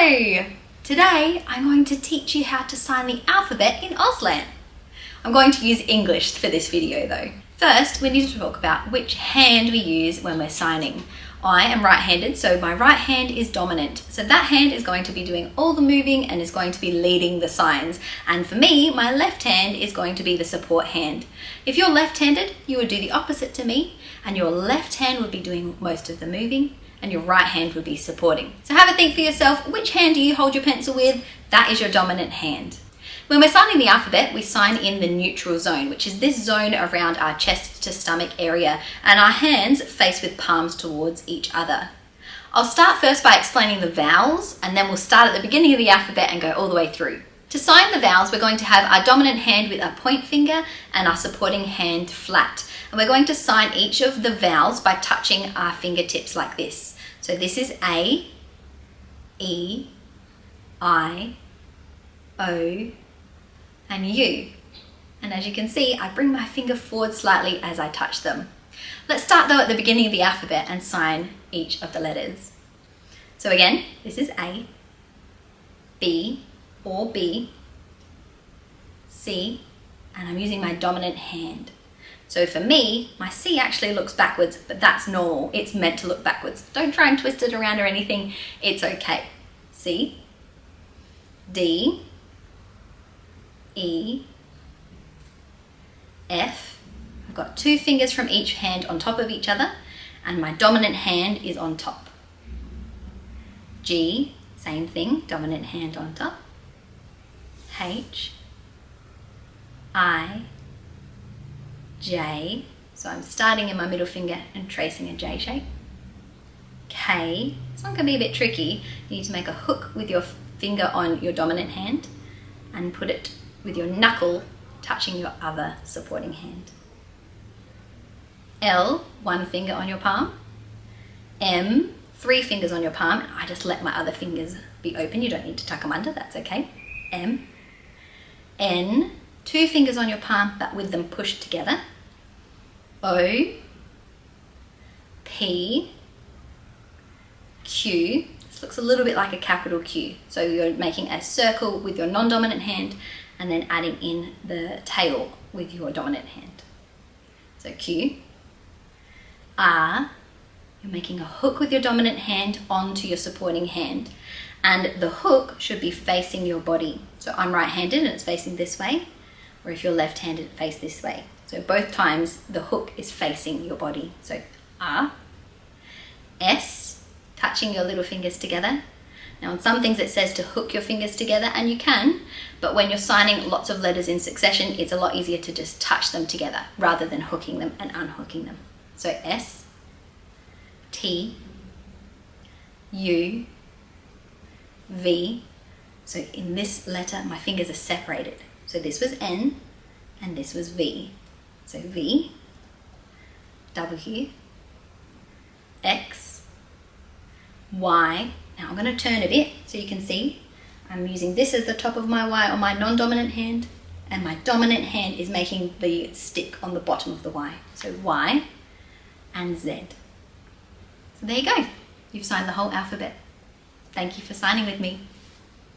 Hello! Today I'm going to teach you how to sign the alphabet in Auslan. I'm going to use English for this video though. First, we need to talk about which hand we use when we're signing. I am right-handed, so my right hand is dominant. So that hand is going to be doing all the moving and is going to be leading the signs. And for me, my left hand is going to be the support hand. If you're left-handed, you would do the opposite to me, and your left hand would be doing most of the moving, and your right hand would be supporting. So have a think for yourself, which hand do you hold your pencil with? That is your dominant hand. When we're signing the alphabet, we sign in the neutral zone, which is this zone around our chest to stomach area, and our hands face with palms towards each other. I'll start first by explaining the vowels, and then we'll start at the beginning of the alphabet and go all the way through. To sign the vowels, we're going to have our dominant hand with our point finger and our supporting hand flat. And we're going to sign each of the vowels by touching our fingertips like this. So this is A, E, I, O, and U. And as you can see, I bring my finger forward slightly as I touch them. Let's start though at the beginning of the alphabet and sign each of the letters. So again, this is A, B, or B, C, and I'm using my dominant hand. So for me, my C actually looks backwards, but that's normal. It's meant to look backwards. Don't try and twist it around or anything. It's okay. C, D, E, F. I've got two fingers from each hand on top of each other, and my dominant hand is on top. G, same thing, dominant hand on top. H, I, J, so I'm starting in my middle finger and tracing a J shape. K, this one can be a bit tricky. You need to make a hook with your finger on your dominant hand and put it with your knuckle touching your other supporting hand. L, one finger on your palm. M, three fingers on your palm. I just let my other fingers be open. You don't need to tuck them under, that's okay. M. N, two fingers on your palm but with them pushed together. O, P, Q. This looks a little bit like a capital Q. So you're making a circle with your non-dominant hand and then adding in the tail with your dominant hand. So Q. R, you're making a hook with your dominant hand onto your supporting hand. And the hook should be facing your body. So I'm right-handed and it's facing this way, or if you're left-handed, face this way. So both times the hook is facing your body. So R. S, touching your little fingers together. Now on some things it says to hook your fingers together, and you can, but when you're signing lots of letters in succession, it's a lot easier to just touch them together rather than hooking them and unhooking them. So S, T, U, V. So in this letter, my fingers are separated. So this was N and this was V. So V, W, X, Y. Now I'm going to turn a bit so you can see I'm using this as the top of my Y on my non-dominant hand, and my dominant hand is making the stick on the bottom of the Y. So Y and Z. So there you go. You've signed the whole alphabet. Thank you for signing with me.